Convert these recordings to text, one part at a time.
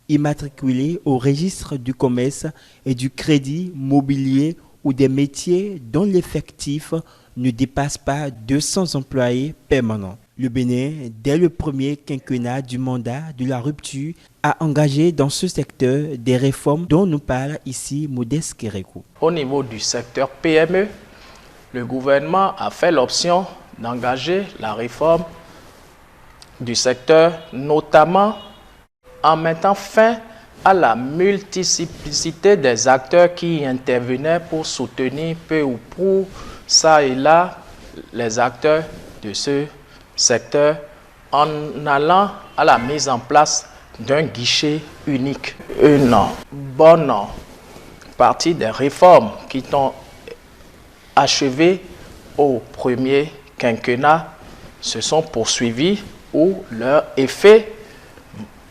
immatriculés au registre du commerce et du crédit mobilier ou des métiers dont l'effectif ne dépasse pas 200 employés permanents. Le Bénin, dès le premier quinquennat du mandat de la rupture, a engagé dans ce secteur des réformes dont nous parle ici Modeste Kérékou. Au niveau du secteur PME, le gouvernement a fait l'option d'engager la réforme du secteur, notamment en mettant fin à la multiplicité des acteurs qui intervenaient pour soutenir peu ou prou ça et là les acteurs de ce secteur en allant à la mise en place d'un guichet unique. Une bonne partie des réformes qui sont achevées au premier quinquennat se sont poursuivies où leur effet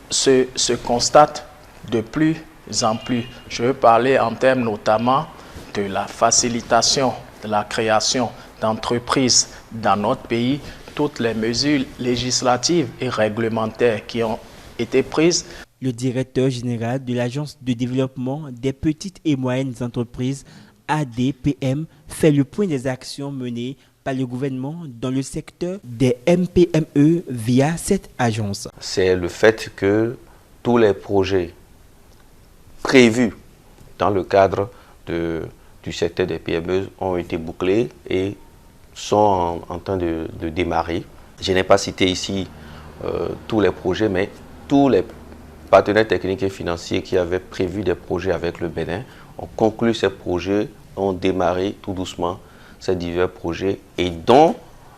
se constate de plus en plus. Je veux parler en termes notamment de la facilitation de la création d'entreprises dans notre pays, toutes les mesures législatives et réglementaires qui ont été prises. Le directeur général de l'Agence de développement des petites et moyennes entreprises, ADPM, fait le point des actions menées par le gouvernement dans le secteur des MPME via cette agence. C'est le fait que tous les projets prévus dans le cadre du secteur des PME ont été bouclés et sont en train de démarrer. Je n'ai pas cité ici tous les projets, mais tous les partenaires techniques et financiers qui avaient prévu des projets avec le Bénin ont conclu ces projets, ont démarré tout doucement ces divers projets et dont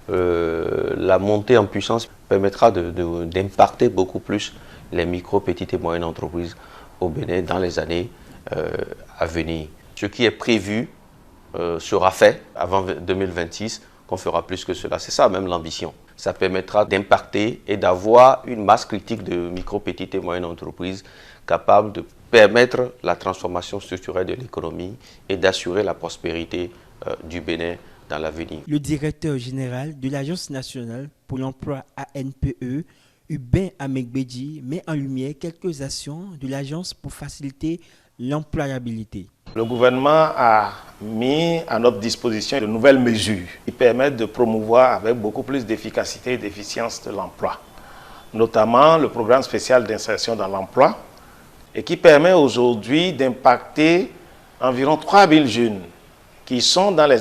la montée en puissance permettra d'impacter beaucoup plus les micro, petites et moyennes entreprises au Bénin dans les années à venir. Ce qui est prévu sera fait avant 2026, qu'on fera plus que cela. C'est ça même l'ambition. Ça permettra d'impacter et d'avoir une masse critique de micro, petites et moyennes entreprises capables de permettre la transformation structurelle de l'économie et d'assurer la prospérité du Bénin dans l'avenir. Le directeur général de l'Agence nationale pour l'emploi ANPE, Hubin Amegbedji, met en lumière quelques actions de l'agence pour faciliter l'employabilité. Le gouvernement a mis à notre disposition de nouvelles mesures qui permettent de promouvoir avec beaucoup plus d'efficacité et d'efficience de l'emploi, notamment le programme spécial d'insertion dans l'emploi et qui permet aujourd'hui d'impacter environ 3000 jeunes qui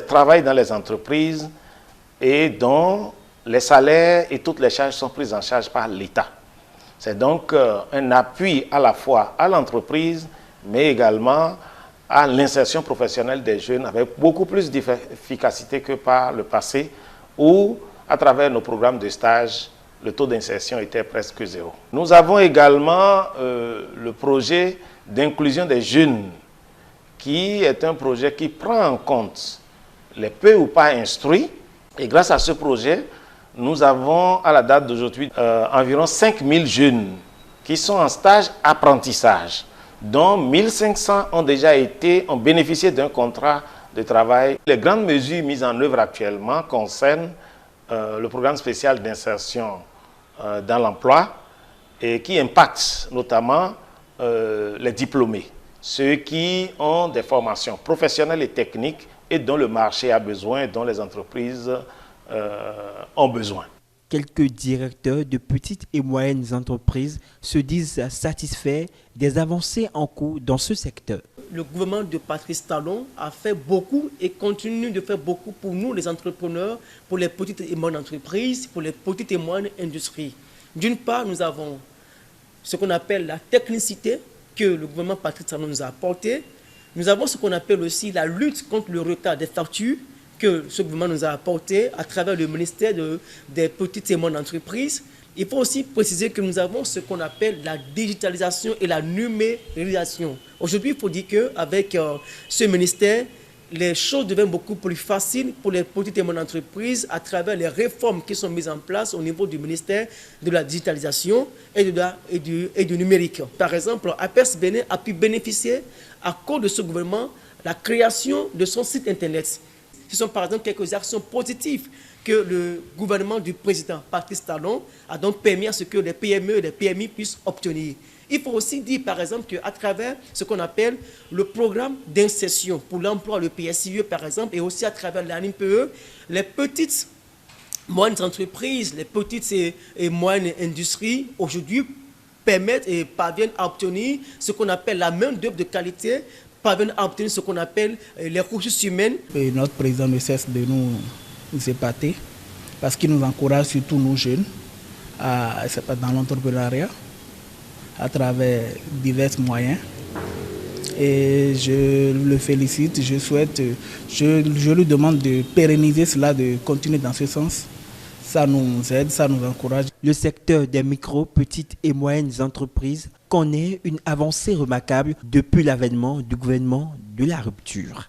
travaillent dans les entreprises et dont les salaires et toutes les charges sont prises en charge par l'État. C'est donc un appui à la fois à l'entreprise, mais également à l'insertion professionnelle des jeunes avec beaucoup plus d'efficacité que par le passé, où, à travers nos programmes de stage, le taux d'insertion était presque zéro. Nous avons également le projet d'inclusion des jeunes, qui est un projet qui prend en compte les peu ou pas instruits. Et grâce à ce projet, nous avons, à la date d'aujourd'hui, environ 5000 jeunes qui sont en stage apprentissage, dont 1500 ont bénéficié d'un contrat de travail. Les grandes mesures mises en œuvre actuellement concernent le programme spécial d'insertion dans l'emploi et qui impactent notamment les diplômés, ceux qui ont des formations professionnelles et techniques et dont le marché a besoin, dont les entreprises ont besoin. Quelques directeurs de petites et moyennes entreprises se disent satisfaits des avancées en cours dans ce secteur. Le gouvernement de Patrice Talon a fait beaucoup et continue de faire beaucoup pour nous, les entrepreneurs, pour les petites et moyennes entreprises, pour les petites et moyennes industries. D'une part, nous avons ce qu'on appelle la technicité que le gouvernement Patrice Talon nous a apportée. Nous avons ce qu'on appelle aussi la lutte contre le retard des factures que ce gouvernement nous a apporté à travers le ministère des petites et moyennes entreprises. Il faut aussi préciser que nous avons ce qu'on appelle la digitalisation et la numérisation. Aujourd'hui, il faut dire qu'avec ce ministère, les choses deviennent beaucoup plus faciles pour les petites et moyennes entreprises à travers les réformes qui sont mises en place au niveau du ministère de la digitalisation et du numérique. Par exemple, APES Bénin a pu bénéficier, à cause de ce gouvernement, la création de son site internet. Ce sont par exemple quelques actions positives que le gouvernement du président Patrice Talon a donc permis à ce que les PME et les PMI puissent obtenir. Il faut aussi dire, par exemple, qu'à travers ce qu'on appelle le programme d'insertion pour l'emploi, le PSIE, par exemple, et aussi à travers l'ANIPE, les petites moyennes entreprises, les petites et moyennes industries, aujourd'hui, permettent et parviennent à obtenir ce qu'on appelle la main-d'œuvre de qualité, parviennent à obtenir ce qu'on appelle les ressources humaines. Et notre président ne cesse de nous épater parce qu'il nous encourage, surtout nous jeunes, dans l'entrepreneuriat, à travers divers moyens. Et je le félicite, je lui demande de pérenniser cela, de continuer dans ce sens. Ça nous aide, ça nous encourage. Le secteur des micro, petites et moyennes entreprises connaît une avancée remarquable depuis l'avènement du gouvernement de la rupture.